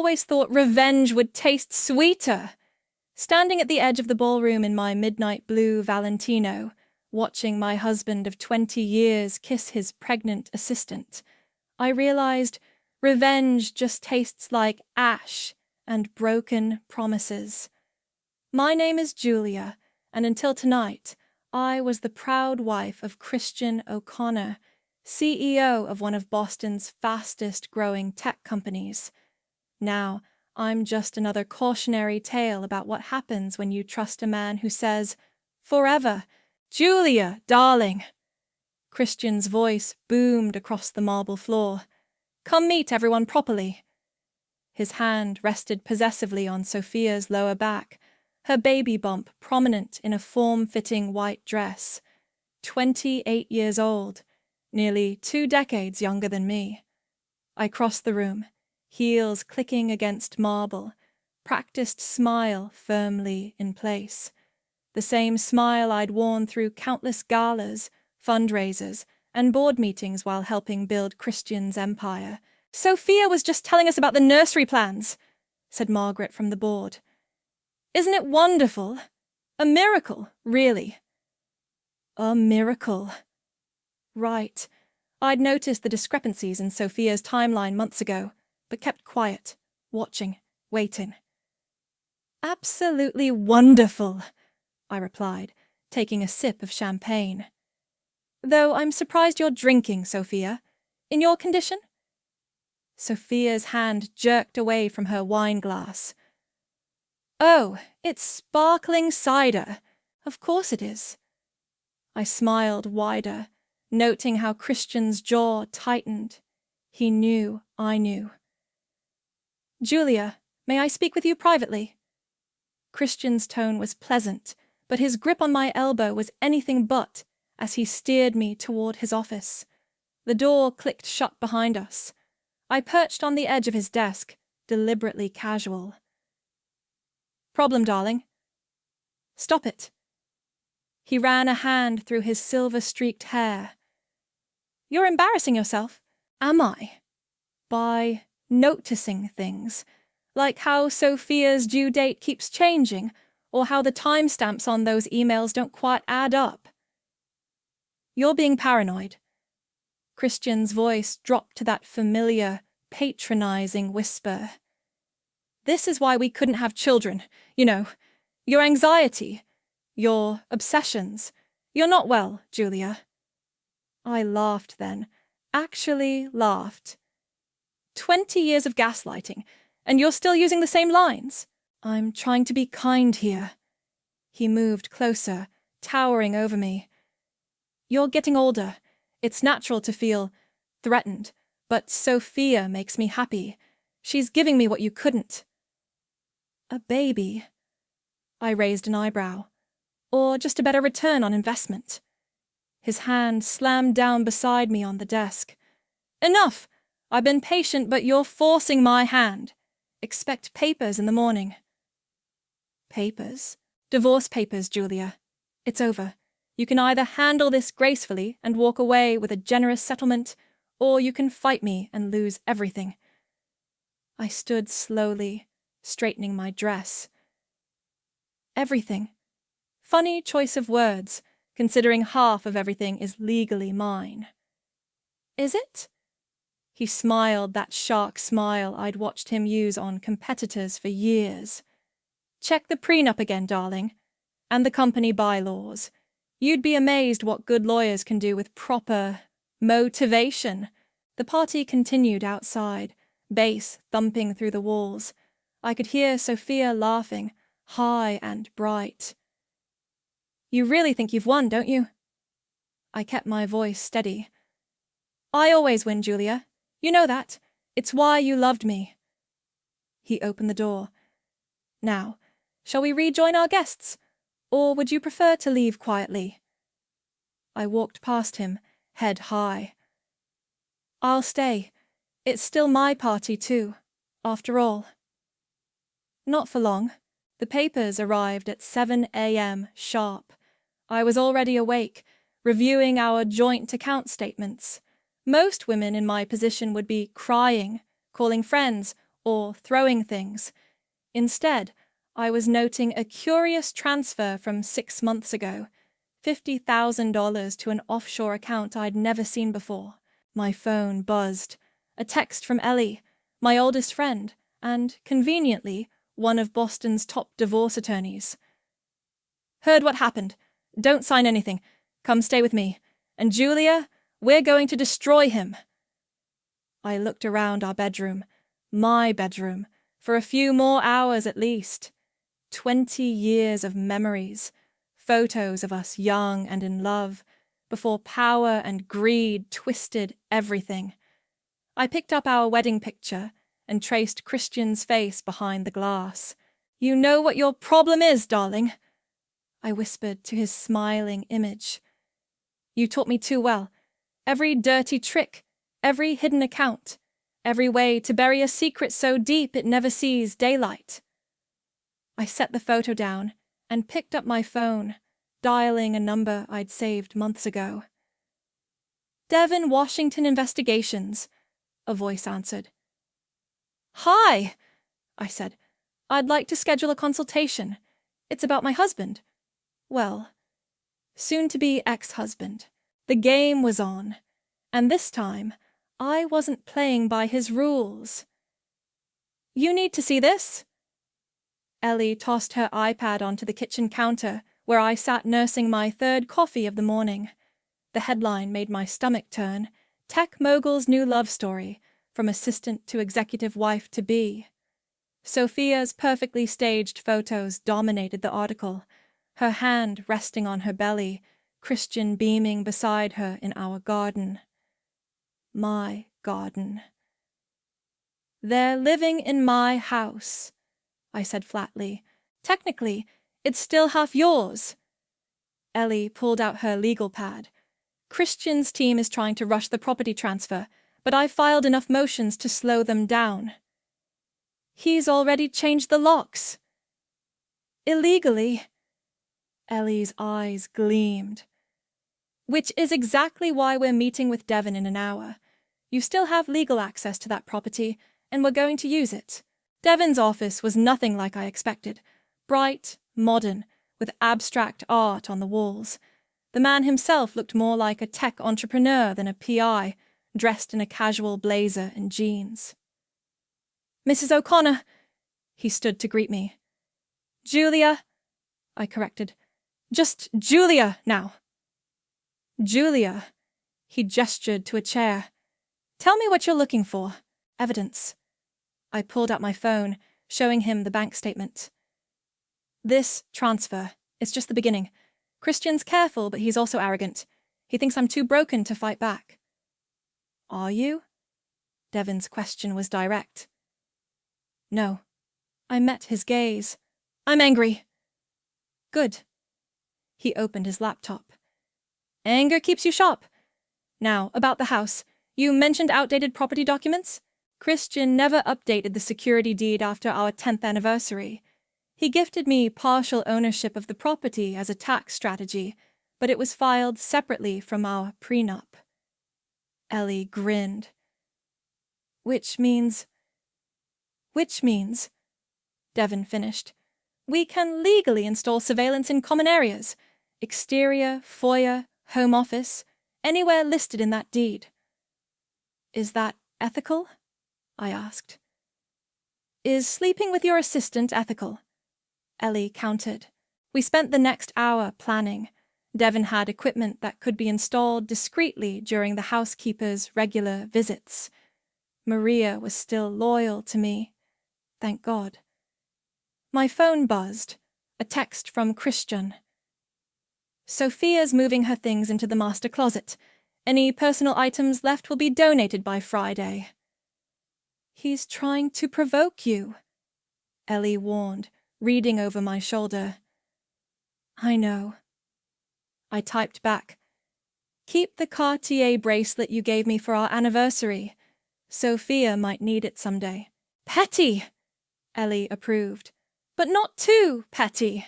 always thought revenge would taste sweeter. Standing at the edge of the ballroom in my midnight blue Valentino, watching my husband of 20 years kiss his pregnant assistant, I realized revenge just tastes like ash and broken promises. My name is Julia, and until tonight, I was the proud wife of Christian O'Connor, CEO of one of Boston's fastest-growing tech companies. Now, I'm just another cautionary tale about what happens when you trust a man who says, "Forever, Julia, darling." Christian's voice boomed across the marble floor. "Come meet everyone properly." His hand rested possessively on Sophia's lower back, her baby bump prominent in a form-fitting white dress. 28 years old, nearly 2 decades younger than me. I crossed the room, heels clicking against marble, practiced smile firmly in place. The same smile I'd worn through countless galas, fundraisers, and board meetings while helping build Christian's empire. "Sophia was just telling us about the nursery plans," said Margaret from the board. "Isn't it wonderful? A miracle, really." A miracle. Right. I'd noticed the discrepancies in Sophia's timeline months ago, but kept quiet, watching, waiting. "Absolutely wonderful," I replied, taking a sip of champagne. "Though I'm surprised you're drinking, Sophia. In your condition?" Sophia's hand jerked away from her wine glass. "Oh, it's sparkling cider. Of course it is." I smiled wider, noting how Christian's jaw tightened. He knew I knew. "Julia, may I speak with you privately?" Christian's tone was pleasant, but his grip on my elbow was anything but as he steered me toward his office. The door clicked shut behind us. I perched on the edge of his desk, deliberately casual. "Problem, darling?" "Stop it." He ran a hand through his silver-streaked hair. "You're embarrassing yourself." "Am I?" "By noticing things, like how Sophia's due date keeps changing, or how the timestamps on those emails don't quite add up." "You're being paranoid." Christian's voice dropped to that familiar, patronizing whisper. "This is why we couldn't have children, you know. Your anxiety. Your obsessions. You're not well, Julia." I laughed then. Actually laughed. 20 years of gaslighting, and you're still using the same lines? "I'm trying to be kind here." He moved closer, towering over me. "You're getting older. It's natural to feel threatened, but Sophia makes me happy. She's giving me what you couldn't." "A baby?" I raised an eyebrow. "Or just a better return on investment." His hand slammed down beside me on the desk. "Enough! I've been patient, but you're forcing my hand. Expect papers in the morning." "Papers?" "Divorce papers, Julia. It's over. You can either handle this gracefully and walk away with a generous settlement, or you can fight me and lose everything." I stood slowly, straightening my dress. "Everything." Funny choice of words, considering half of everything is legally mine. "Is it?" He smiled that shark smile I'd watched him use on competitors for years. "Check the prenup again, darling. And the company bylaws. You'd be amazed what good lawyers can do with proper motivation." The party continued outside, bass thumping through the walls. I could hear Sophia laughing, high and bright. "You really think you've won, don't you?" I kept my voice steady. "I always win, Julia. You know that. It's why you loved me." He opened the door. "Now, shall we rejoin our guests? Or would you prefer to leave quietly?" I walked past him, head high. "I'll stay. It's still my party, too, after all." Not for long. The papers arrived at 7 a.m. sharp. I was already awake, reviewing our joint account statements. Most women in my position would be crying, calling friends, or throwing things. Instead, I was noting a curious transfer from 6 months ago, $50,000 to an offshore account I'd never seen before. My phone buzzed. A text from Ellie, my oldest friend, and, conveniently, one of Boston's top divorce attorneys. "Heard what happened. Don't sign anything. Come stay with me. And Julia, we're going to destroy him." I looked around our bedroom, my bedroom, for a few more hours at least. 20 years of memories, photos of us young and in love, before power and greed twisted everything. I picked up our wedding picture and traced Christian's face behind the glass. "You know what your problem is, darling," I whispered to his smiling image. "You taught me too well. Every dirty trick, every hidden account, every way to bury a secret so deep it never sees daylight." I set the photo down and picked up my phone, dialing a number I'd saved months ago. "Devon Washington Investigations," a voice answered. "Hi," I said. "I'd like to schedule a consultation. It's about my husband. Well, soon-to-be ex-husband." The game was on, and this time I wasn't playing by his rules. "You need to see this." Ellie tossed her iPad onto the kitchen counter, where I sat nursing my third coffee of the morning. The headline made my stomach turn: "Tech Mogul's New Love Story, from Assistant to Executive Wife-to-Be." Sophia's perfectly staged photos dominated the article, her hand resting on her belly, Christian beaming beside her in our garden. My garden. "They're living in my house," I said flatly. "Technically, it's still half yours." Ellie pulled out her legal pad. "Christian's team is trying to rush the property transfer, but I've filed enough motions to slow them down." "He's already changed the locks." "Illegally." Ellie's eyes gleamed. "Which is exactly why we're meeting with Devon in an hour. You still have legal access to that property, and we're going to use it." Devon's office was nothing like I expected. Bright, modern, with abstract art on the walls. The man himself looked more like a tech entrepreneur than a PI, dressed in a casual blazer and jeans. "Mrs. O'Connor," he stood to greet me. "Julia," I corrected. "Just Julia now." "Julia," he gestured to a chair. "Tell me what you're looking for." "Evidence." I pulled out my phone, showing him the bank statement. "This transfer, it's just the beginning. Christian's careful, but he's also arrogant. He thinks I'm too broken to fight back." "Are you?" Devon's question was direct. "No." I met his gaze. "I'm angry." "Good." He opened his laptop. "Anger keeps you sharp. Now, about the house. You mentioned outdated property documents? Christian never updated the security deed after our 10th anniversary. He gifted me partial ownership of the property as a tax strategy, but it was filed separately from our prenup." Ellie grinned. Which means, Devon finished, "we can legally install surveillance in common areas, exterior, foyer, home office, anywhere listed in that deed." "Is that ethical?" I asked. "Is sleeping with your assistant ethical?" Ellie countered. We spent the next hour planning. Devon had equipment that could be installed discreetly during the housekeeper's regular visits. Maria was still loyal to me. Thank God. My phone buzzed. A text from Christian. "Sophia's moving her things into the master closet. Any personal items left will be donated by Friday." "He's trying to provoke you," Ellie warned, reading over my shoulder. "I know." I typed back, "Keep the Cartier bracelet you gave me for our anniversary. Sophia might need it someday." "Petty," Ellie approved. "But not too petty."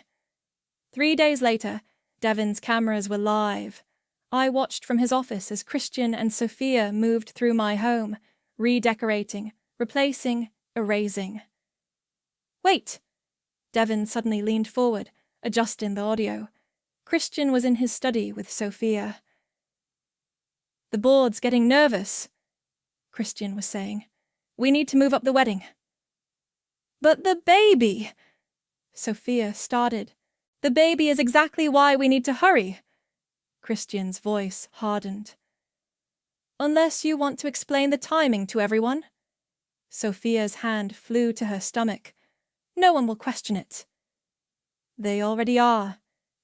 3 days later, Devon's cameras were live. I watched from his office as Christian and Sophia moved through my home, redecorating, replacing, erasing. Wait! Devon suddenly leaned forward, adjusting the audio. Christian was in his study with Sophia. The board's getting nervous, Christian was saying. We need to move up the wedding. But the baby! Sophia started. The baby is exactly why we need to hurry. Christian's voice hardened. Unless you want to explain the timing to everyone. Sophia's hand flew to her stomach. No one will question it. They already are.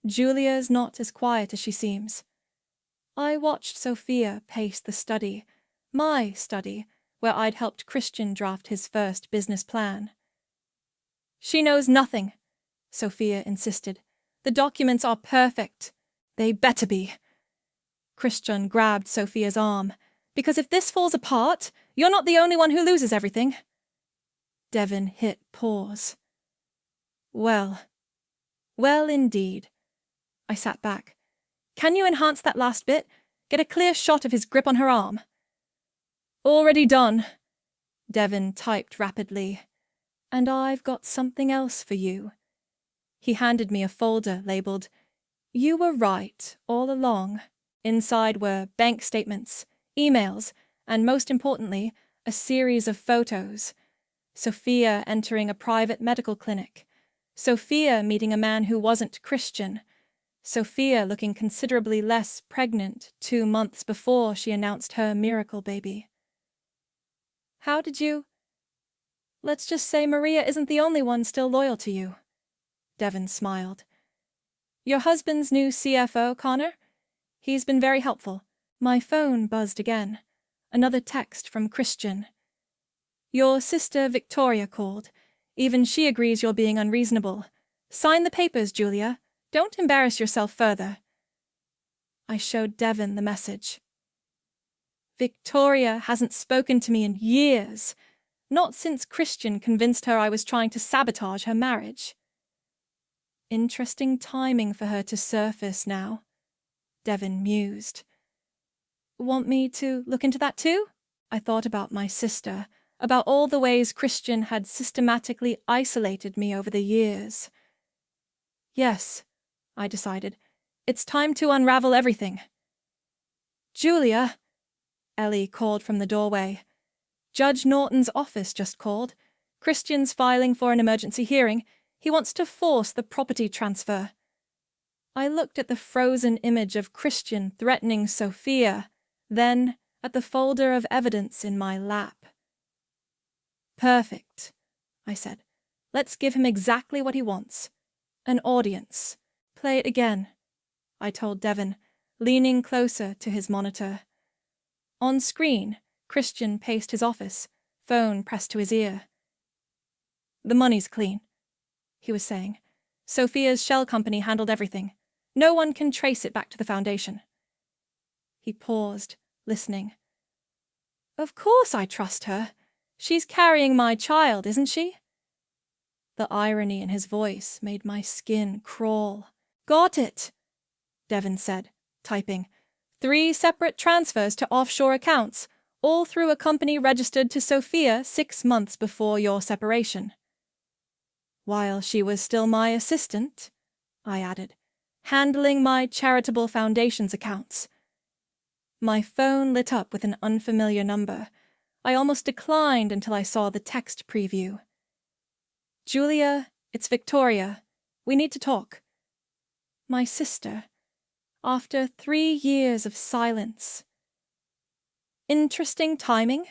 Julia's not as quiet as she seems. I watched Sophia pace the study, my study, where I'd helped Christian draft his first business plan. She knows nothing, Sophia insisted. The documents are perfect. They better be. Christian grabbed Sophia's arm. Because if this falls apart, you're not the only one who loses everything. Devon hit pause. Well indeed. I sat back. Can you enhance that last bit? Get a clear shot of his grip on her arm. Already done. Devon typed rapidly. And I've got something else for you. He handed me a folder labeled, You were right all along. Inside were bank statements, emails, and most importantly, a series of photos. Sophia entering a private medical clinic. Sophia meeting a man who wasn't Christian. Sophia looking considerably less pregnant 2 months before she announced her miracle baby. How did you... Let's just say Maria isn't the only one still loyal to you. Devon smiled. Your husband's new CFO, Connor? He's been very helpful. My phone buzzed again. Another text from Christian. Your sister Victoria called. Even she agrees you're being unreasonable. Sign the papers, Julia. Don't embarrass yourself further. I showed Devon the message. Victoria hasn't spoken to me in years. Not since Christian convinced her I was trying to sabotage her marriage. Interesting timing for her to surface now, Devon mused. Want me to look into that too? I thought about my sister, about all the ways Christian had systematically isolated me over the years. Yes, I decided. It's time to unravel everything. Julia, Ellie called from the doorway. Judge Norton's office just called. Christian's filing for an emergency hearing. He wants to force the property transfer. I looked at the frozen image of Christian threatening Sophia, then at the folder of evidence in my lap. Perfect, I said. Let's give him exactly what he wants. An audience. Play it again, I told Devon, leaning closer to his monitor. On screen, Christian paced his office, phone pressed to his ear. The money's clean, he was saying. Sophia's shell company handled everything. No one can trace it back to the foundation. He paused, listening. Of course I trust her. She's carrying my child, isn't she? The irony in his voice made my skin crawl. Got it, Devon said, typing. 3 separate transfers to offshore accounts, all through a company registered to Sophia 6 months before your separation. While she was still my assistant, I added, handling my charitable foundation's accounts. My phone lit up with an unfamiliar number. I almost declined until I saw the text preview. Julia, it's Victoria. We need to talk. My sister. After 3 years of silence. Interesting timing,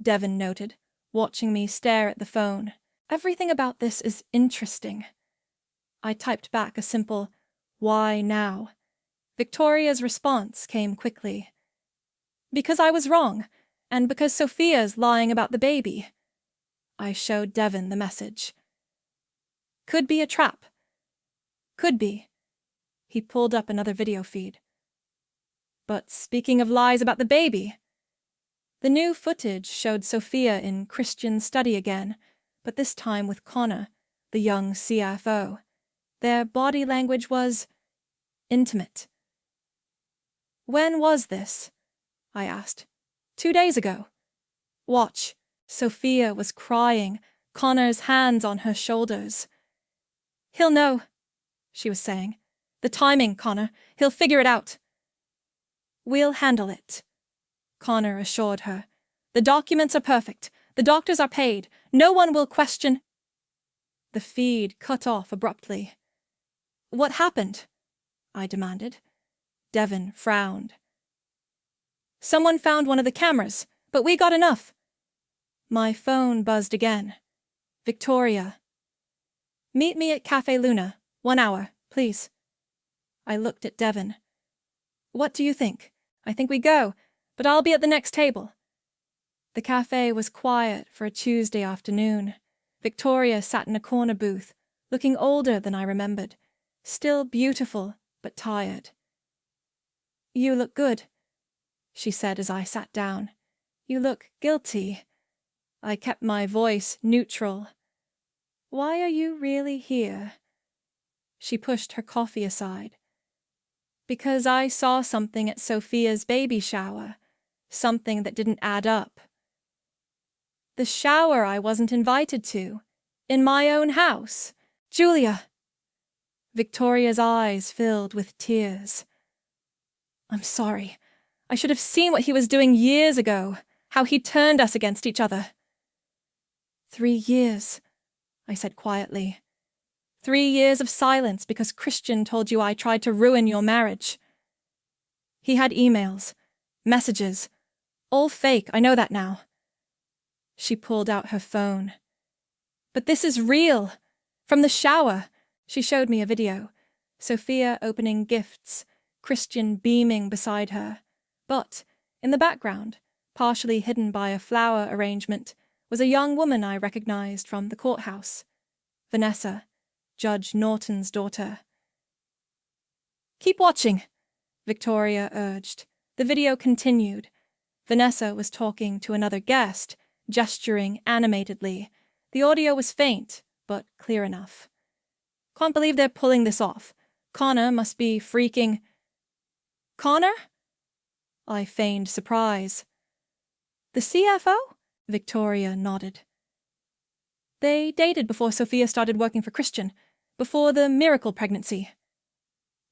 Devon noted, watching me stare at the phone. Everything about this is interesting. I typed back a simple, why now? Victoria's response came quickly. Because I was wrong, and because Sophia's lying about the baby. I showed Devon the message. Could be a trap. Could be. He pulled up another video feed. But speaking of lies about the baby, the new footage showed Sophia in Christian's study again, but this time with Connor, the young CFO. Their body language was intimate. When was this? I asked. 2 days ago. Watch, Sophia was crying, Connor's hands on her shoulders. "He'll know," she was saying. "The timing, Connor. He'll figure it out." "We'll handle it," Connor assured her. "The documents are perfect. The doctors are paid. No one will question—" The feed cut off abruptly. "What happened?" I demanded. Devon frowned. "Someone found one of the cameras, but we got enough." My phone buzzed again. Victoria. "Meet me at Cafe Luna. 1 hour, please." I looked at Devon. "What do you think?" "I think we go, but I'll be at the next table." The cafe was quiet for a Tuesday afternoon. Victoria sat in a corner booth, looking older than I remembered, still beautiful but tired. "You look good," she said as I sat down. "You look guilty." I kept my voice neutral. "Why are you really here?" She pushed her coffee aside. "Because I saw something at Sophia's baby shower, something that didn't add up." "The shower I wasn't invited to, in my own house. Julia!" Victoria's eyes filled with tears. "I'm sorry. I should have seen what he was doing years ago, how he turned us against each other." 3 years, I said quietly. 3 years of silence because Christian told you I tried to ruin your marriage. He had emails, messages, all fake, I know that now. She pulled out her phone. "But this is real. From the shower." She showed me a video. Sophia opening gifts, Christian beaming beside her. But, in the background, partially hidden by a flower arrangement, was a young woman I recognized from the courthouse. Vanessa, Judge Norton's daughter. "Keep watching," Victoria urged. The video continued. Vanessa was talking to another guest, gesturing animatedly. The audio was faint, but clear enough. "Can't believe they're pulling this off. Connor must be freaking—" "Connor?" I feigned surprise. "The CFO?" Victoria nodded. "They dated before Sophia started working for Christian, before the miracle pregnancy."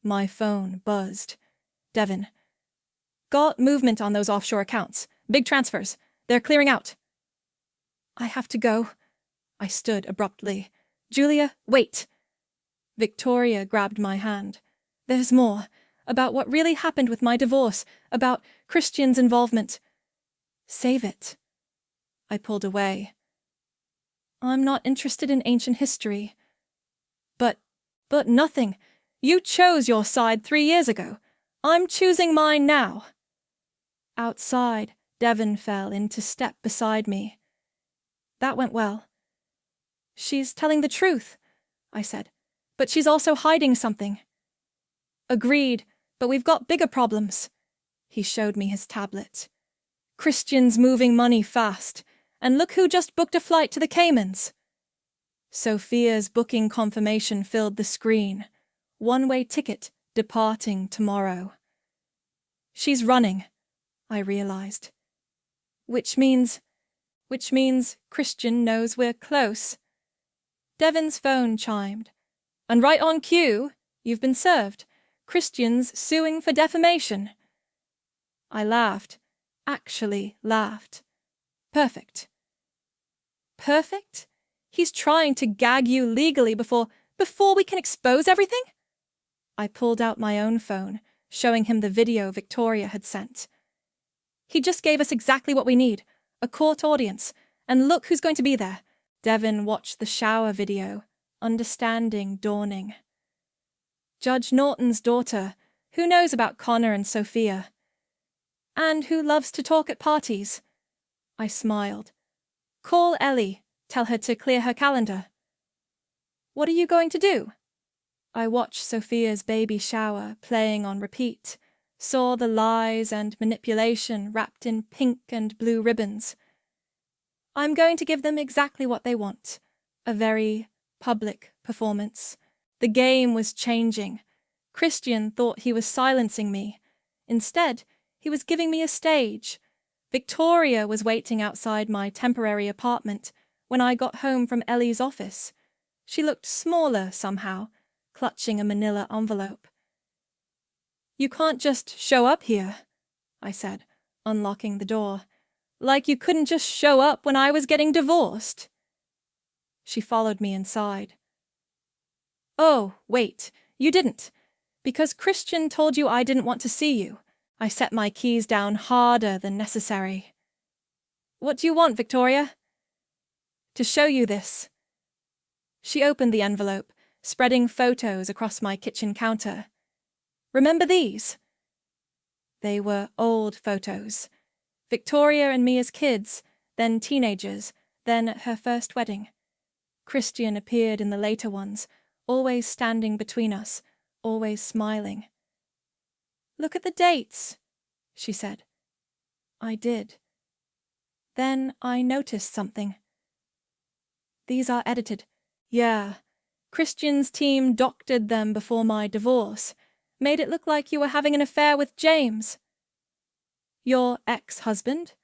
My phone buzzed. Devon. "Got movement on those offshore accounts. Big transfers. They're clearing out." "I have to go." I stood abruptly. "Julia, wait." Victoria grabbed my hand. "There's more. About what really happened with my divorce. About Christian's involvement." "Save it." I pulled away. "I'm not interested in ancient history." But nothing. You chose your side 3 years ago. I'm choosing mine now." Outside, Devon fell into step beside me. "That went well." "She's telling the truth," I said. "But she's also hiding something." "Agreed, but we've got bigger problems." He showed me his tablet. "Christian's moving money fast, and look who just booked a flight to the Caymans." Sophia's booking confirmation filled the screen. One-way ticket, departing tomorrow. "She's running," I realized. Which means Christian knows we're close." Devon's phone chimed. "And right on cue, you've been served. Christian's suing for defamation." I laughed. Actually laughed. "Perfect." "Perfect? He's trying to gag you legally before we can expose everything?" I pulled out my own phone, showing him the video Victoria had sent. "He just gave us exactly what we need, a court audience, and look who's going to be there." Devon watched the shower video, understanding dawning. "Judge Norton's daughter, who knows about Connor and Sophia. And who loves to talk at parties." I smiled. "Call Ellie. Tell her to clear her calendar." "What are you going to do?" I watched Sophia's baby shower playing on repeat, saw the lies and manipulation wrapped in pink and blue ribbons. "I'm going to give them exactly what they want. A very public performance. The game was changing. Christian thought he was silencing me. Instead, he was giving me a stage. Victoria was waiting outside my temporary apartment when I got home from Ellie's office. She looked smaller somehow, clutching a manila envelope. "You can't just show up here," I said, unlocking the door. "Like you couldn't just show up when I was getting divorced." She followed me inside. "Oh, wait, you didn't. Because Christian told you I didn't want to see you. I set my keys down harder than necessary." "What do you want, Victoria?" "To show you this." She opened the envelope, spreading photos across my kitchen counter. "Remember these?" They were old photos. Victoria and me as kids, then teenagers, then at her first wedding. Christian appeared in the later ones, always standing between us, always smiling. "Look at the dates," she said. I did. Then I noticed something. "These are edited." "Yeah. Christian's team doctored them before my divorce. Made it look like you were having an affair with James." "Your ex-husband?"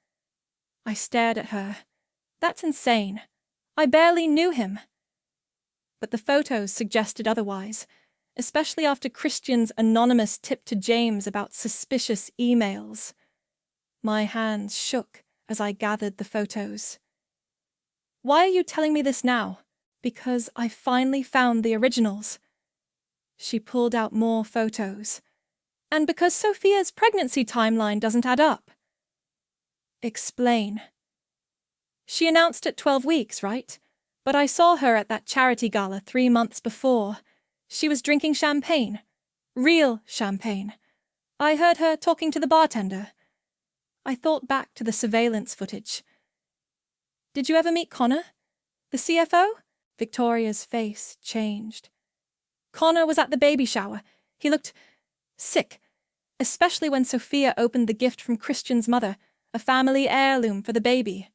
I stared at her. "That's insane. I barely knew him." But the photos suggested otherwise, especially after Christian's anonymous tip to James about suspicious emails. My hands shook as I gathered the photos. "Why are you telling me this now?" "Because I finally found the originals." She pulled out more photos. "And because Sophia's pregnancy timeline doesn't add up." "Explain." "She announced at 12 weeks, right? But I saw her at that charity gala 3 months before. She was drinking champagne. Real champagne. I heard her talking to the bartender." I thought back to the surveillance footage. "Did you ever meet Connor? The CFO?" Victoria's face changed. "Connor was at the baby shower. He looked sick, especially when Sophia opened the gift from Christian's mother, a family heirloom for the baby."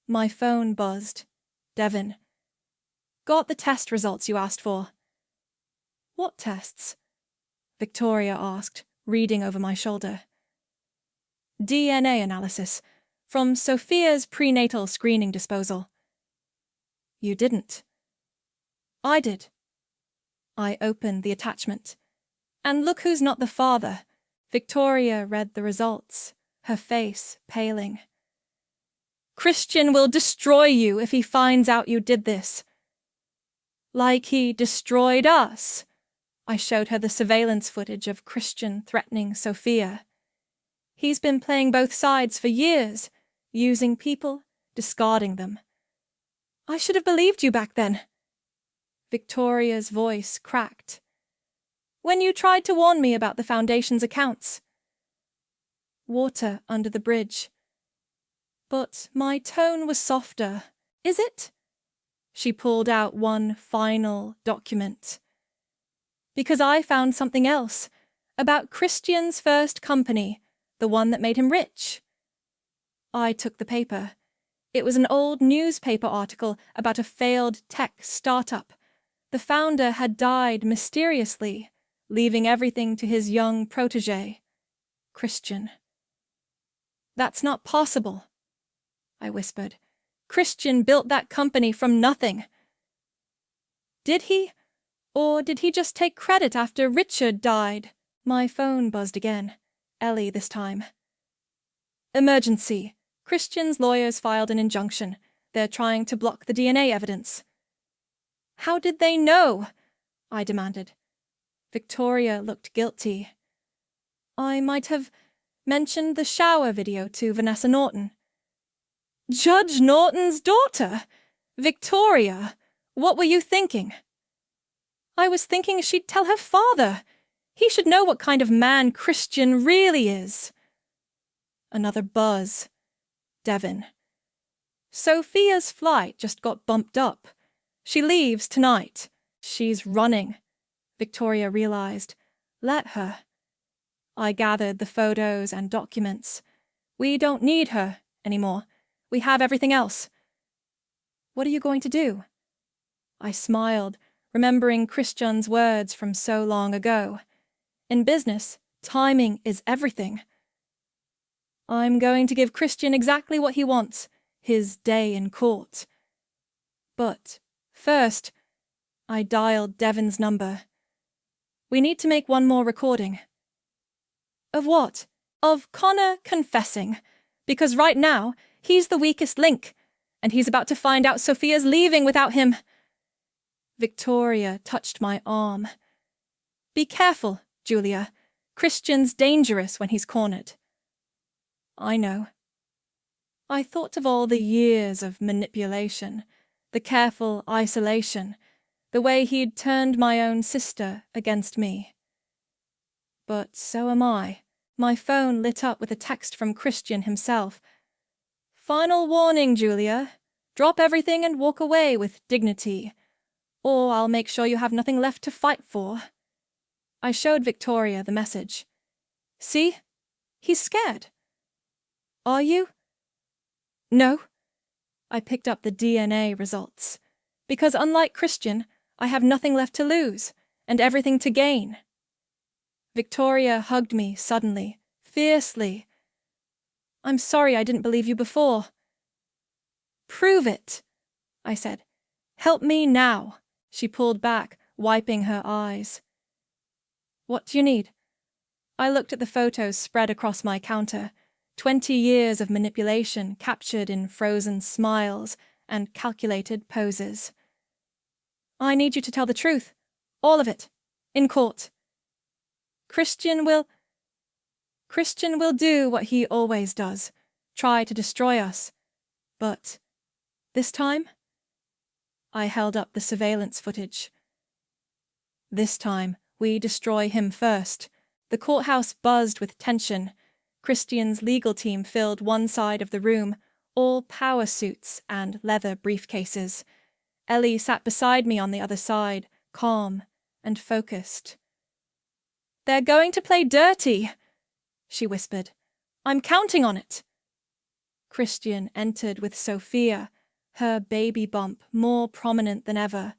My phone buzzed. Devin. "Got the test results you asked for." "What tests?" Victoria asked, reading over my shoulder. "DNA analysis from Sophia's prenatal screening disposal." "You didn't." "I did." I opened the attachment. "And look who's not the father." Victoria read the results, her face paling. "Christian will destroy you if he finds out you did this." "Like he destroyed us." I showed her the surveillance footage of Christian threatening Sophia. "He's been playing both sides for years, using people, discarding them." "I should have believed you back then." Victoria's voice cracked. "When you tried to warn me about the Foundation's accounts." "Water under the bridge." But my tone was softer. "Is it?" She pulled out one final document. "Because I found something else, about Christian's first company, the one that made him rich." I took the paper. It was an old newspaper article about a failed tech startup. The founder had died mysteriously, leaving everything to his young protege, Christian. "That's not possible," I whispered. "Christian built that company from nothing." "Did he? Or did he just take credit after Richard died?" My phone buzzed again. Ellie this time. "Emergency. Christian's lawyers filed an injunction. They're trying to block the DNA evidence." "How did they know?" I demanded. Victoria looked guilty. "I might have mentioned the shower video to Vanessa Norton." "Judge Norton's daughter? Victoria, what were you thinking?" "I was thinking she'd tell her father. He should know what kind of man Christian really is." Another buzz. Devin. "Sophia's flight just got bumped up. She leaves tonight. She's running." Victoria realized. "Let her." I gathered the photos and documents. "We don't need her anymore. We have everything else." "What are you going to do?" I smiled, remembering Christian's words from so long ago. In business, timing is everything. I'm going to give Christian exactly what he wants, his day in court. But first, I dialed Devon's number. We need to make one more recording. Of what? Of Connor confessing. Because right now, he's the weakest link, and he's about to find out Sophia's leaving without him. Victoria touched my arm. Be careful, Julia. Christian's dangerous when he's cornered. I know. I thought of all the years of manipulation, the careful isolation, the way he'd turned my own sister against me. But so am I. My phone lit up with a text from Christian himself. Final warning, Julia. Drop everything and walk away with dignity, or I'll make sure you have nothing left to fight for. I showed Victoria the message. See? He's scared. Are you? No. I picked up the DNA results. Because unlike Christian, I have nothing left to lose, and everything to gain. Victoria hugged me suddenly, fiercely. I'm sorry I didn't believe you before. Prove it, I said. Help me now. She pulled back, wiping her eyes. What do you need? I looked at the photos spread across my counter, 20 years of manipulation captured in frozen smiles and calculated poses. I need you to tell the truth, all of it, in court. Christian will do what he always does, try to destroy us. But this time? I held up the surveillance footage. This time, we destroy him first. The courthouse buzzed with tension. Christian's legal team filled one side of the room, all power suits and leather briefcases. Ellie sat beside me on the other side, calm and focused. They're going to play dirty, she whispered. I'm counting on it. Christian entered with Sophia, her baby bump more prominent than ever.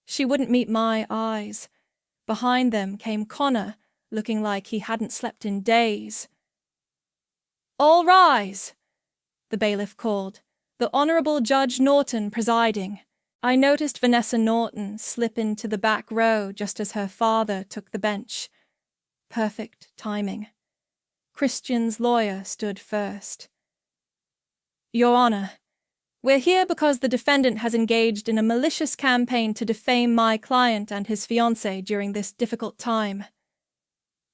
She wouldn't meet my eyes. Behind them came Connor, looking like he hadn't slept in days. All rise, the bailiff called, the Honourable Judge Norton presiding. I noticed Vanessa Norton slip into the back row just as her father took the bench. Perfect timing. Christian's lawyer stood first. Your Honour, we're here because the defendant has engaged in a malicious campaign to defame my client and his fiancée during this difficult time.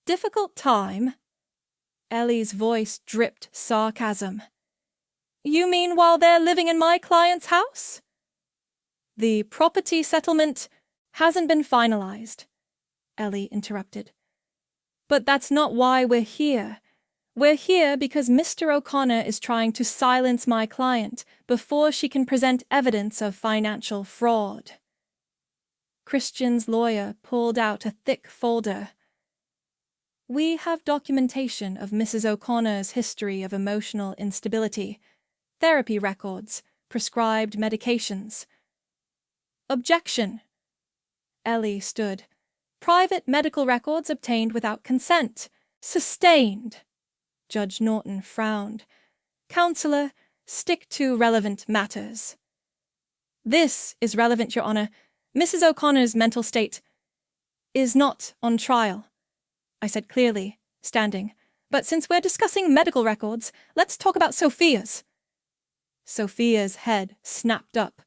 Difficult time? Ellie's voice dripped sarcasm. You mean while they're living in my client's house? The property settlement hasn't been finalized, Ellie interrupted. But that's not why we're here. We're here because Mr. O'Connor is trying to silence my client before she can present evidence of financial fraud. Christian's lawyer pulled out a thick folder. We have documentation of Mrs. O'Connor's history of emotional instability, therapy records, prescribed medications. Objection. Ellie stood. Private medical records obtained without consent. Sustained. Judge Norton frowned. Counselor, stick to relevant matters. This is relevant, Your Honour. Mrs. O'Connor's mental state is not on trial, I said clearly, standing. But since we're discussing medical records, let's talk about Sophia's. Sophia's head snapped up.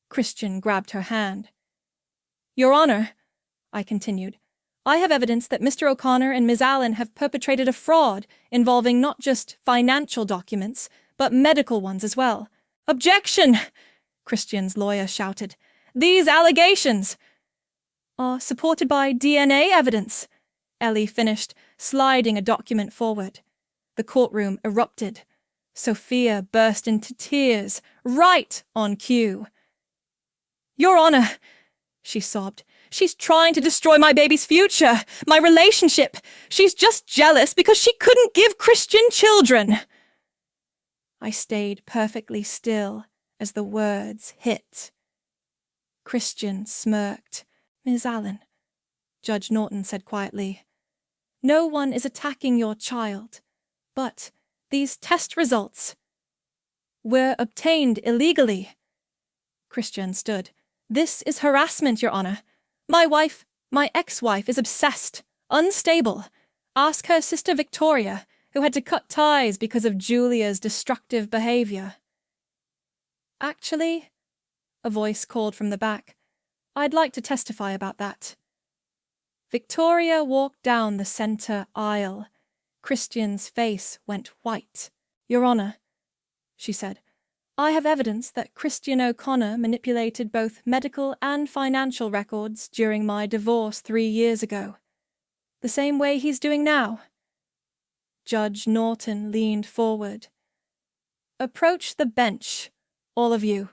Christian grabbed her hand. Your Honour, I continued, I have evidence that Mr. O'Connor and Ms. Allen have perpetrated a fraud involving not just financial documents, but medical ones as well. Objection! Christian's lawyer shouted. These allegations are supported by DNA evidence, Ellie finished, sliding a document forward. The courtroom erupted. Sophia burst into tears, right on cue. Your Honour, she sobbed. She's trying to destroy my baby's future, my relationship. She's just jealous because she couldn't give Christian children. I stayed perfectly still as the words hit. Christian smirked. Ms. Allen, Judge Norton said quietly, no one is attacking your child, but These test results were obtained illegally. Christian stood. This is harassment, Your Honor. My ex-wife is obsessed, unstable. Ask her sister Victoria, who had to cut ties because of Julia's destructive behavior. Actually, a voice called from the back, I'd like to testify about that. Victoria walked down the center aisle. Christian's face went white. Your Honor, she said, I have evidence that Christian O'Connor manipulated both medical and financial records during my divorce 3 years ago. The same way he's doing now. Judge Norton leaned forward. Approach the bench, all of you.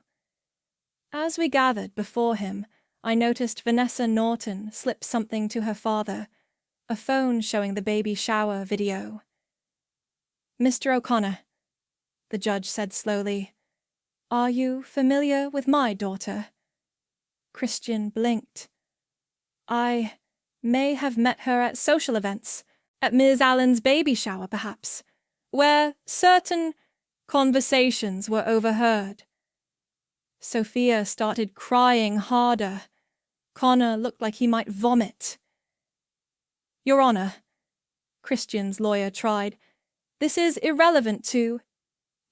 As we gathered before him, I noticed Vanessa Norton slip something to her father, a phone showing the baby shower video. Mr. O'Connor, the judge said slowly, are you familiar with my daughter? Christian blinked. I may have met her at social events, at Ms. Allen's baby shower perhaps, where certain conversations were overheard. Sophia started crying harder. Connor looked like he might vomit. Your Honor, Christian's lawyer tried, this is irrelevant to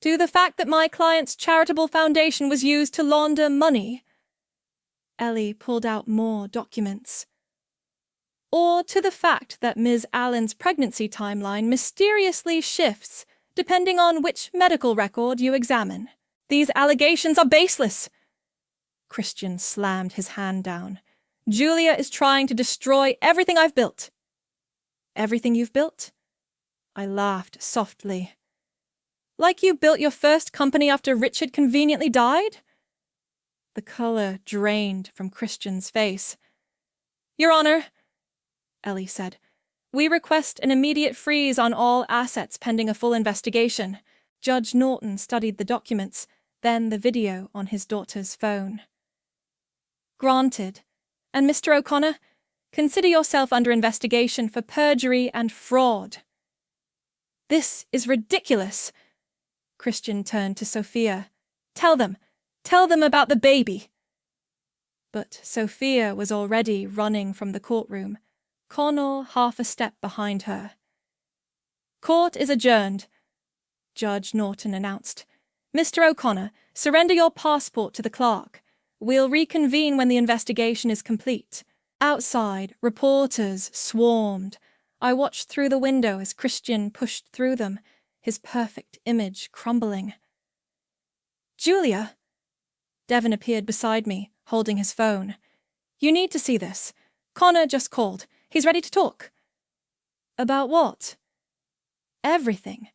the fact that my client's charitable foundation was used to launder money. Ellie pulled out more documents. Or to the fact that Ms. Allen's pregnancy timeline mysteriously shifts depending on which medical record you examine. These allegations are baseless. Christian slammed his hand down. Julia is trying to destroy everything I've built. Everything you've built? I laughed softly. Like you built your first company after Richard conveniently died? The color drained from Christian's face. Your Honor, Ellie said, we request an immediate freeze on all assets pending a full investigation. Judge Norton studied the documents, then the video on his daughter's phone. Granted. And Mr. O'Connor, consider yourself under investigation for perjury and fraud. This is ridiculous. Christian turned to Sophia. Tell them about the baby. But Sophia was already running from the courtroom, Connell half a step behind her. Court is adjourned, Judge Norton announced. Mr. O'Connor, surrender your passport to the clerk. We'll reconvene when the investigation is complete. Outside, reporters swarmed. I watched through the window as Christian pushed through them, his perfect image crumbling. Julia! Devon appeared beside me, holding his phone. You need to see this. Connor just called. He's ready to talk. About what? Everything.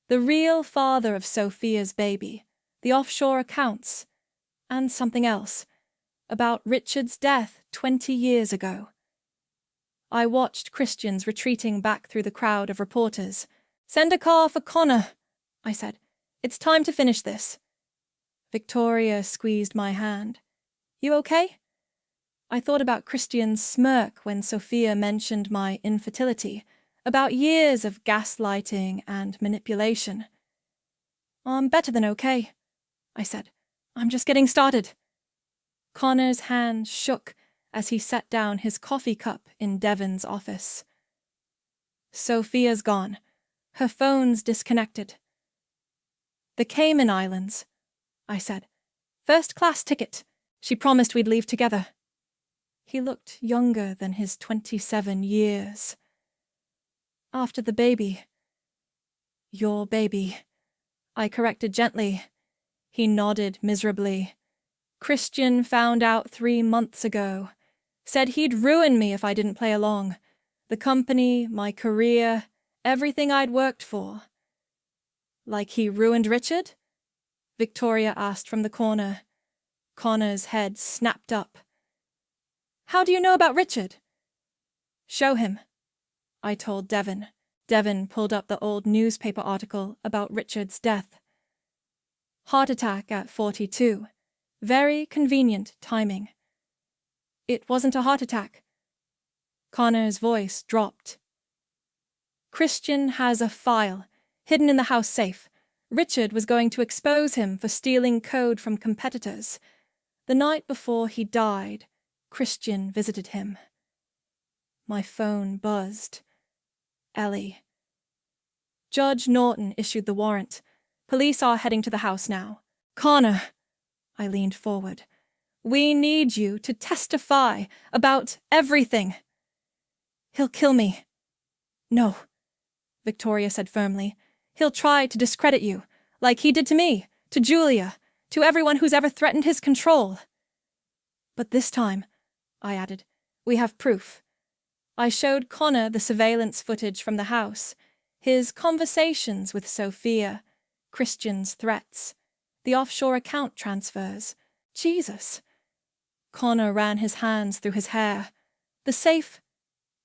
The real father of Sophia's baby, the offshore accounts, and something else, about Richard's death 20 years ago. I watched Christians retreating back through the crowd of reporters. Send a car for Connor, I said. It's time to finish this. Victoria squeezed my hand. You okay? I thought about Christian's smirk when Sophia mentioned my infertility, about years of gaslighting and manipulation. I'm better than okay, I said. I'm just getting started. Connor's hand shook as he set down his coffee cup in Devon's office. Sophia's gone. Her phone's disconnected. The Cayman Islands, I said. First-class ticket. She promised we'd leave together. He looked younger than his 27 years. After the baby. Your baby, I corrected gently. He nodded miserably. Christian found out 3 months ago. Said he'd ruin me if I didn't play along. The company, my career, everything I'd worked for. Like he ruined Richard? Victoria asked from the corner. Connor's head snapped up. How do you know about Richard? Show him, I told Devon. Devon pulled up the old newspaper article about Richard's death. Heart attack at 42. Very convenient timing. It wasn't a heart attack. Connor's voice dropped. Christian has a file. hidden in the house safe. Richard was going to expose him for stealing code from competitors. The night before he died, Christian visited him. My phone buzzed. Ellie. Judge Norton issued the warrant. Police are heading to the house now. Connor. I leaned forward. We need you to testify about everything. He'll kill me. No, Victoria said firmly. He'll try to discredit you, like he did to me, to Julia, to everyone who's ever threatened his control. But this time, I added, we have proof. I showed Connor the surveillance footage from the house, his conversations with Sophia, Christian's threats, the offshore account transfers. Jesus. Connor ran his hands through his hair. The safe.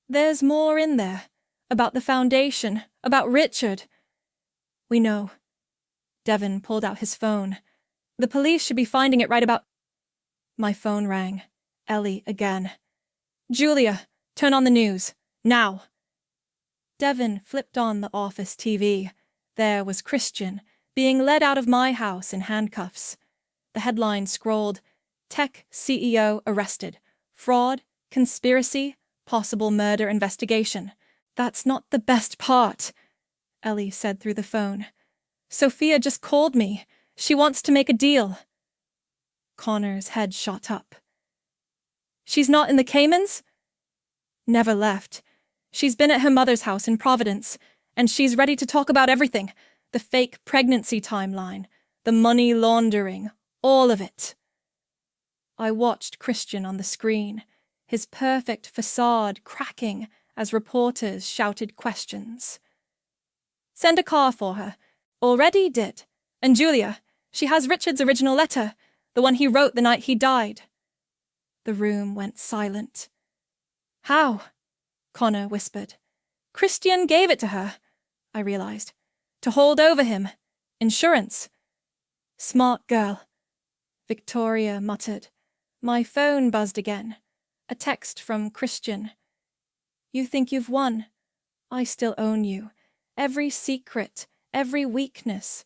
There's more in there. About the foundation. About Richard. We know. Devon pulled out his phone. The police should be finding it right about... My phone rang. Ellie again. Julia, turn on the news. Now. Devon flipped on the office TV. There was Christian, being led out of my house in handcuffs. The headline scrolled, Tech CEO arrested. Fraud, conspiracy, possible murder investigation. That's not the best part, Ellie said through the phone. Sophia just called me. She wants to make a deal. Connor's head shot up. She's not in the Caymans? Never left. She's been at her mother's house in Providence, and she's ready to talk about everything. The fake pregnancy timeline, the money laundering, all of it. I watched Christian on the screen, his perfect facade cracking as reporters shouted questions. Send a car for her. Already did. And Julia, she has Richard's original letter, the one he wrote the night he died. The room went silent. How? Connor whispered. Christian gave it to her, I realized. To hold over him. Insurance. Smart girl. Victoria muttered. My phone buzzed again. A text from Christian. You think you've won? I still own you. Every secret, every weakness.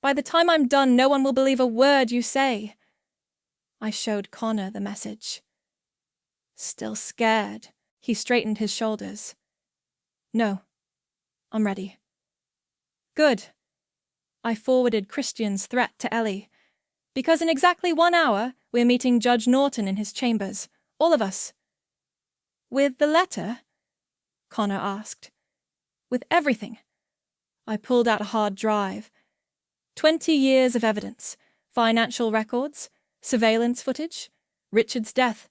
By the time I'm done, no one will believe a word you say. I showed Connor the message. Still scared. He straightened his shoulders. No. I'm ready. Good. I forwarded Christian's threat to Ellie. Because in exactly 1 hour, we're meeting Judge Norton in his chambers. All of us. With the letter? Connor asked. With everything. I pulled out a hard drive. 20 years of evidence. Financial records. Surveillance footage. Richard's death.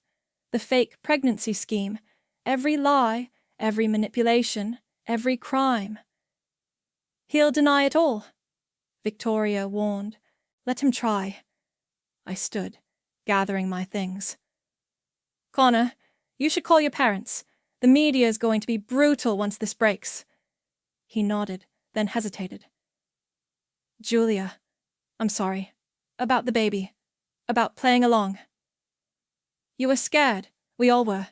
The fake pregnancy scheme. Every lie. Every manipulation. Every crime. He'll deny it all, Victoria warned. Let him try. I stood, gathering my things. Connor, you should call your parents. The media's going to be brutal once this breaks. He nodded, then hesitated. Julia, I'm sorry. About the baby. About playing along. You were scared. We all were.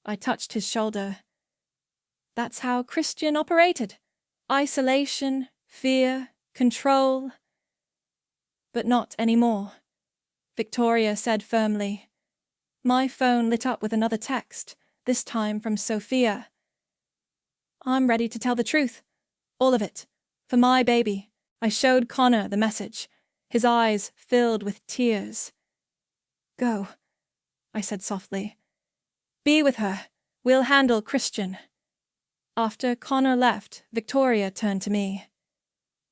I touched his shoulder. That's how Christian operated. Isolation, fear, control. But not anymore, Victoria said firmly. My phone lit up with another text, this time from Sophia. I'm ready to tell the truth. All of it. For my baby. I showed Connor the message, his eyes filled with tears. Go, I said softly. Be with her. We'll handle Christian. After Connor left, Victoria turned to me.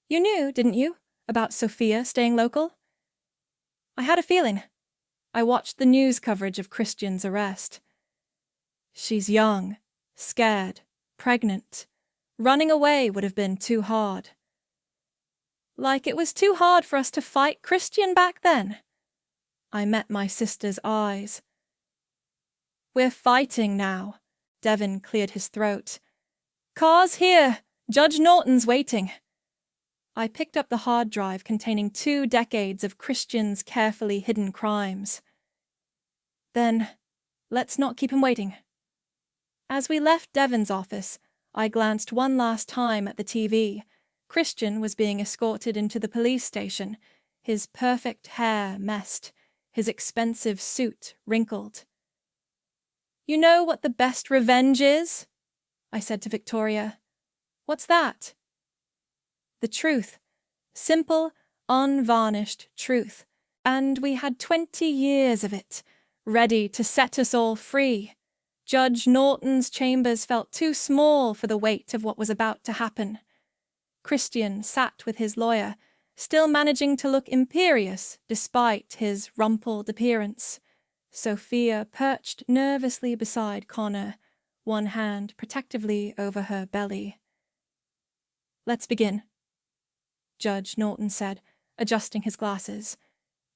You knew, didn't you, about Sophia staying local? I had a feeling. I watched the news coverage of Christian's arrest. She's young, scared, pregnant. Running away would have been too hard. Like it was too hard for us to fight Christian back then. I met my sister's eyes. We're fighting now. Devon cleared his throat. Car's here. Judge Norton's waiting. I picked up the hard drive containing 2 decades of Christian's carefully hidden crimes. Then, let's not keep him waiting. As we left Devon's office, I glanced one last time at the TV, Christian was being escorted into the police station, his perfect hair messed, his expensive suit wrinkled. "You know what the best revenge is?" I said to Victoria. "What's that?" "The truth. Simple, unvarnished truth. And we had 20 years of it, ready to set us all free. Judge Norton's chambers felt too small for the weight of what was about to happen. Christian sat with his lawyer, still managing to look imperious despite his rumpled appearance. Sophia perched nervously beside Connor, one hand protectively over her belly. "Let's begin," Judge Norton said, adjusting his glasses.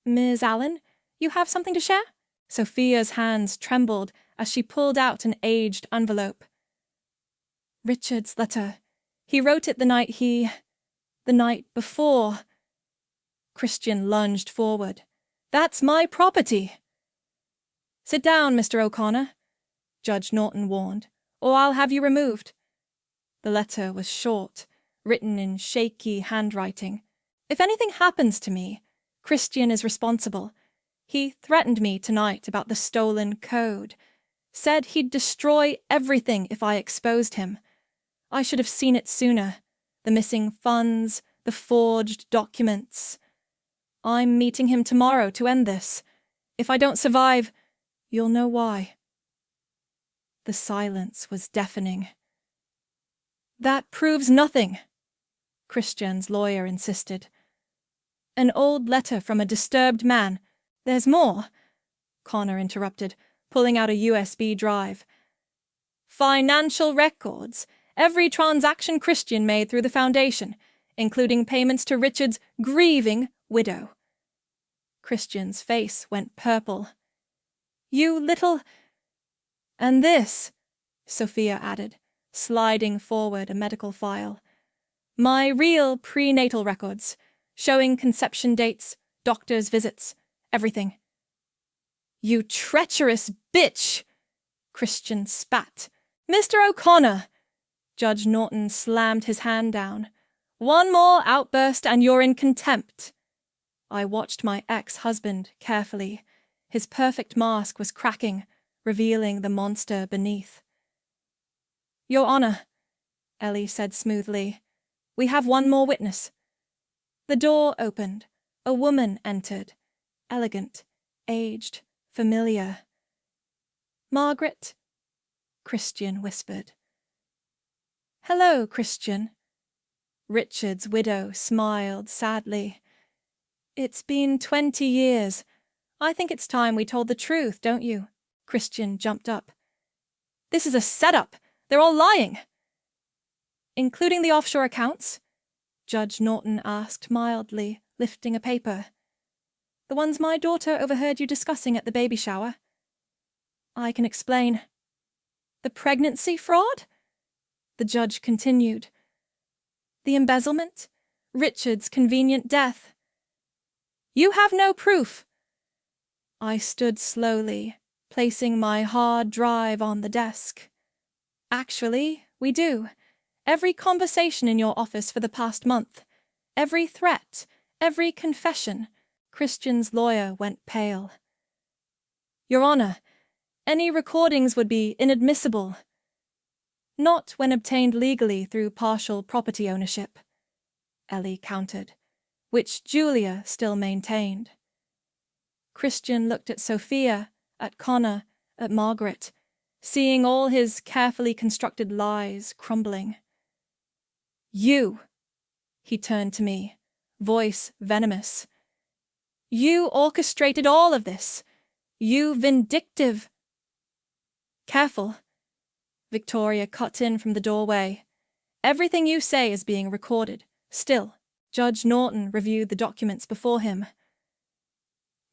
"Ms. Allen, you have something to share?" Sophia's hands trembled as she pulled out an aged envelope. "Richard's letter. He wrote it the night before." Christian lunged forward. "That's my property." "Sit down, Mr. O'Connor," Judge Norton warned, "or I'll have you removed." The letter was short, written in shaky handwriting. "If anything happens to me, Christian is responsible. He threatened me tonight about the stolen code. Said he'd destroy everything if I exposed him. I should have seen it sooner. The missing funds, the forged documents. I'm meeting him tomorrow to end this. If I don't survive, you'll know why." The silence was deafening. "That proves nothing," Christian's lawyer insisted. "An old letter from a disturbed man. There's more," Connor interrupted, pulling out a USB drive. "Financial records. Every transaction Christian made through the foundation, including payments to Richard's grieving widow." Christian's face went purple. "You little—" "And this," Sophia added, sliding forward a medical file. "My real prenatal records, showing conception dates, doctor's visits, everything." "You treacherous bitch!" Christian spat. "Mr. O'Connor!" Judge Norton slammed his hand down. "One more outburst and you're in contempt." I watched my ex-husband carefully. His perfect mask was cracking, revealing the monster beneath. "Your Honor," Ellie said smoothly, "we have one more witness." The door opened. A woman entered. Elegant, aged, familiar. "Margaret?" Christian whispered. "Hello, Christian." Richard's widow smiled sadly. "It's been 20 years. I think it's time we told the truth, don't you?" Christian jumped up. "This is a setup. They're all lying." "Including the offshore accounts?" Judge Norton asked mildly, lifting a paper. "The ones my daughter overheard you discussing at the baby shower?" "I can explain." "The pregnancy fraud?" The judge continued. "The embezzlement? Richard's convenient death?" "You have no proof." I stood slowly, placing my hard drive on the desk. "Actually, we do. Every conversation in your office for the past month, every threat, every confession." Christian's lawyer went pale. "Your Honor, any recordings would be inadmissible." "Not when obtained legally through partial property ownership," Ellie countered, which Julia still maintained. Christian looked at Sophia, at Connor, at Margaret, seeing all his carefully constructed lies crumbling. "You," he turned to me, voice venomous. "You orchestrated all of this. You vindictive—" "Careful," Victoria cut in from the doorway. "Everything you say is being recorded. Still." Judge Norton reviewed the documents before him.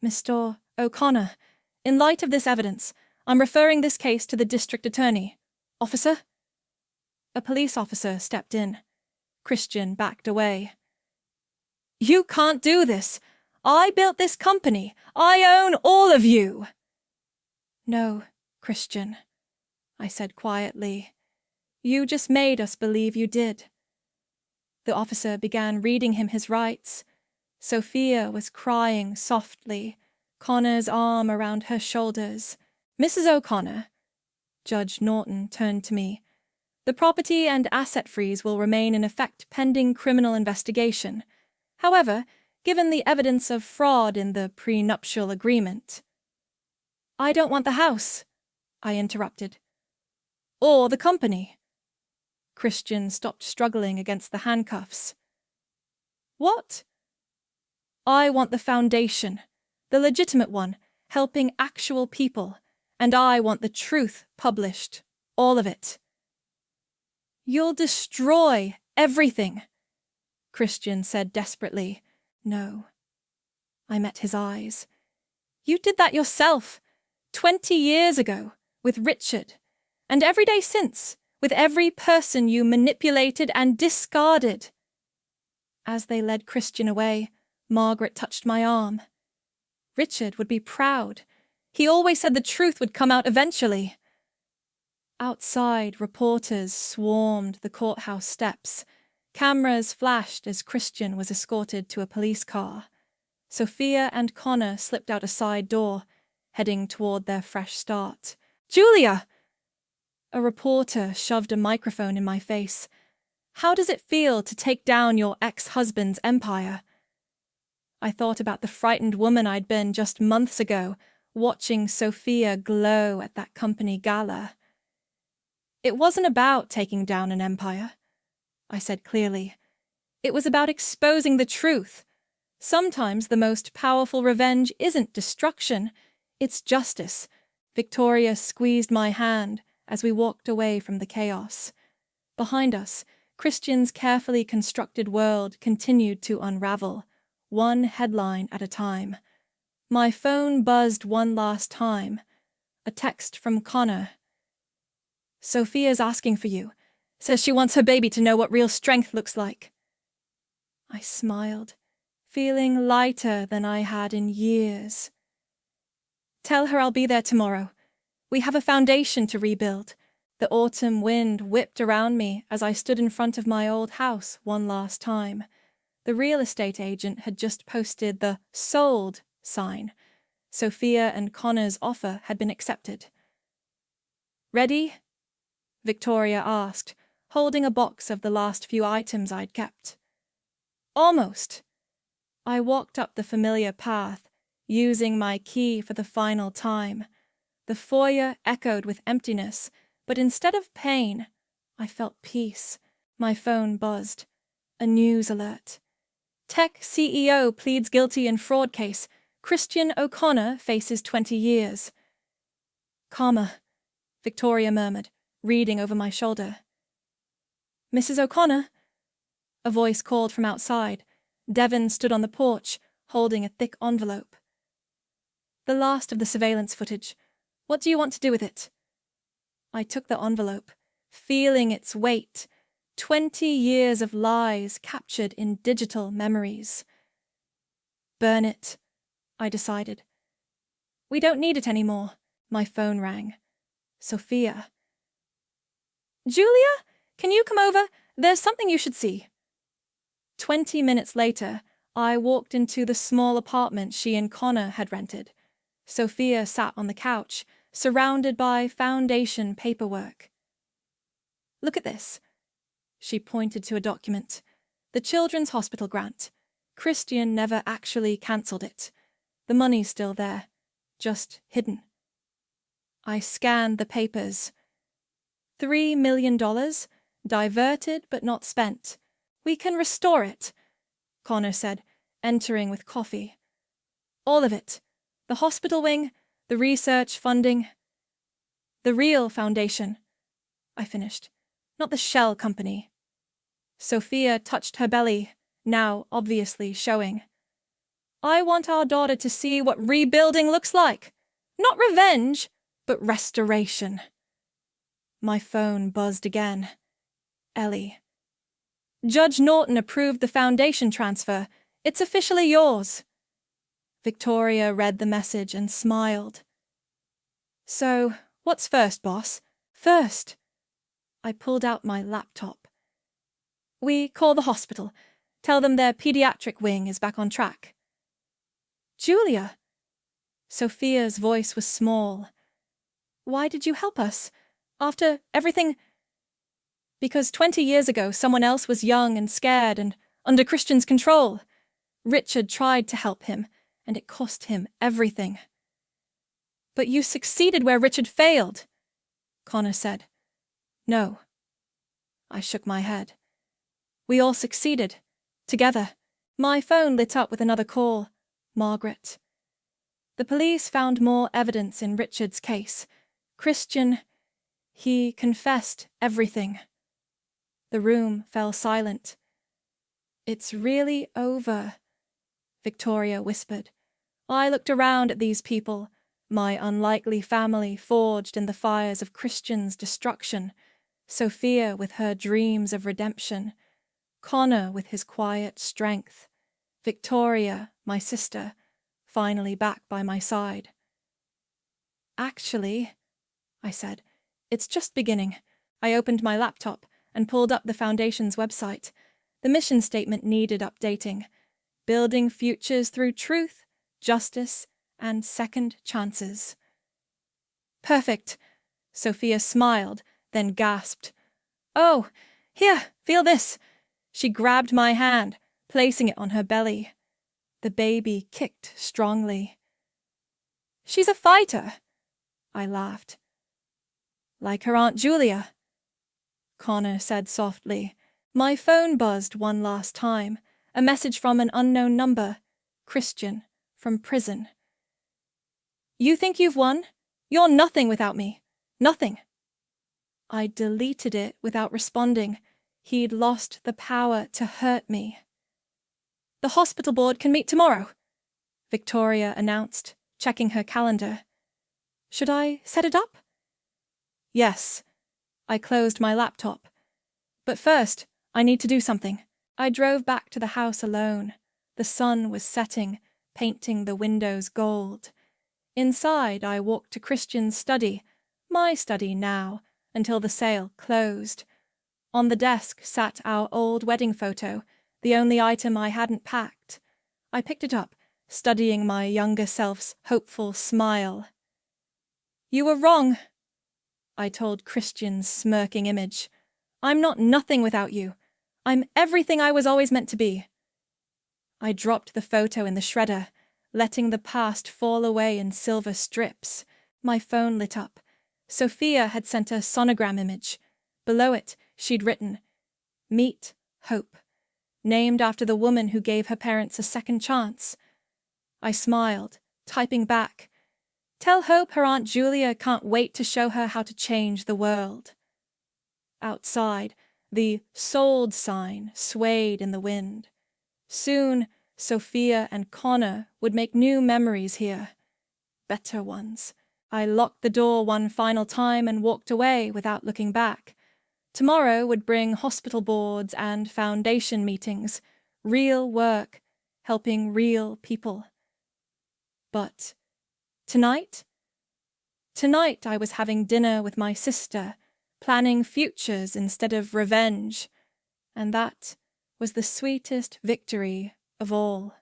"Mr. O'Connor, in light of this evidence, I'm referring this case to the district attorney. Officer?" A police officer stepped in. Christian backed away. "You can't do this. I built this company. I own all of you." "No, Christian," I said quietly. "You just made us believe you did." The officer began reading him his rights. Sophia was crying softly, Connor's arm around her shoulders. "Mrs. O'Connor," Judge Norton turned to me, "the property and asset freeze will remain in effect pending criminal investigation. However, given the evidence of fraud in the prenuptial agreement—" "I don't want the house," I interrupted. "Or the company." Christian stopped struggling against the handcuffs. "What?" "I want the foundation, the legitimate one, helping actual people, and I want the truth published, all of it." "You'll destroy everything," Christian said desperately. "No." I met his eyes. "You did that yourself, 20 years ago, with Richard, and every day since, with every person you manipulated and discarded." As they led Christian away, Margaret touched my arm. "Richard would be proud. He always said the truth would come out eventually." Outside, reporters swarmed the courthouse steps. Cameras flashed as Christian was escorted to a police car. Sophia and Connor slipped out a side door, heading toward their fresh start. "Julia!" A reporter shoved a microphone in my face. "How does it feel to take down your ex-husband's empire?" I thought about the frightened woman I'd been just months ago, watching Sophia glow at that company gala. "It wasn't about taking down an empire," I said clearly. "It was about exposing the truth. Sometimes the most powerful revenge isn't destruction, it's justice." Victoria squeezed my hand as we walked away from the chaos. Behind us, Christian's carefully constructed world continued to unravel, one headline at a time. My phone buzzed one last time. A text from Connor. "Sophia's asking for you. Says she wants her baby to know what real strength looks like." I smiled, feeling lighter than I had in years. "Tell her I'll be there tomorrow. We have a foundation to rebuild." The autumn wind whipped around me as I stood in front of my old house one last time. The real estate agent had just posted the "sold" sign. Sophia and Connor's offer had been accepted. "Ready?" Victoria asked, holding a box of the last few items I'd kept. "Almost." I walked up the familiar path, using my key for the final time. The foyer echoed with emptiness, but instead of pain, I felt peace. My phone buzzed. A news alert. "Tech CEO pleads guilty in fraud case. Christian O'Connor faces 20 years. "Karma," Victoria murmured, reading over my shoulder. "Mrs. O'Connor?" A voice called from outside. Devon stood on the porch, holding a thick envelope. "The last of the surveillance footage. What do you want to do with it?" I took the envelope, feeling its weight. 20 years of lies captured in digital memories. "Burn it," I decided. "We don't need it anymore." My phone rang. Sophia. "Julia, can you come over? There's something you should see." 20 minutes later, I walked into the small apartment she and Connor had rented. Sophia sat on the couch, surrounded by foundation paperwork. "Look at this." She pointed to a document. "The Children's Hospital grant. Christian never actually cancelled it. The money's still there, just hidden." I scanned the papers. $3 million, diverted but not spent. "We can restore it," Connor said, entering with coffee. "All of it. The hospital wing, the research funding." "The real foundation," I finished, "not the shell company." Sophia touched her belly, now obviously showing. "I want our daughter to see what rebuilding looks like. Not revenge, but restoration." My phone buzzed again. Ellie. "Judge Norton approved the foundation transfer. It's officially yours." Victoria read the message and smiled. "So, what's first, boss? First." I pulled out my laptop. We call the hospital. Tell them their pediatric wing is back on track. Julia! Sophia's voice was small. Why did you help us? After everything... Because 20 years ago someone else was young and scared and under Christian's control. Richard tried to help him, and it cost him everything. But you succeeded where Richard failed, Connor said. No. I shook my head. We all succeeded. Together. My phone lit up with another call. Margaret. The police found more evidence in Richard's case. Christian... He confessed everything. The room fell silent. It's really over, Victoria whispered. I looked around at these people, my unlikely family forged in the fires of Christian's destruction, Sophia with her dreams of redemption, Connor with his quiet strength, Victoria, my sister, finally back by my side. Actually, I said, it's just beginning. I opened my laptop and pulled up the Foundation's website. The mission statement needed updating. Building futures through truth, justice, and second chances. Perfect. Sophia smiled, then gasped. Oh, here, feel this. She grabbed my hand, placing it on her belly. The baby kicked strongly. She's a fighter, I laughed. Like her Aunt Julia, Connor said softly. My phone buzzed one last time, a message from an unknown number, Christian, from prison. You think you've won? You're nothing without me. Nothing. I deleted it without responding. He'd lost the power to hurt me. The hospital board can meet tomorrow, Victoria announced, checking her calendar. Should I set it up? Yes. I closed my laptop. But first, I need to do something. I drove back to the house alone. The sun was setting, painting the windows gold. Inside, I walked to Christian's study, my study now, until the sale closed. On the desk sat our old wedding photo, the only item I hadn't packed. I picked it up, studying my younger self's hopeful smile. You were wrong, I told Christian's smirking image. I'm not nothing without you. I'm everything I was always meant to be. I dropped the photo in the shredder, letting the past fall away in silver strips. My phone lit up. Sophia had sent a sonogram image. Below it, she'd written, Meet Hope, named after the woman who gave her parents a second chance. I smiled, typing back, Tell Hope her Aunt Julia can't wait to show her how to change the world. Outside, the sold sign swayed in the wind. Soon, Sophia and Connor would make new memories here. Better ones. I locked the door one final time and walked away without looking back. Tomorrow would bring hospital boards and foundation meetings, real work, helping real people. But tonight? Tonight I was having dinner with my sister, planning futures instead of revenge, and that was the sweetest victory of all.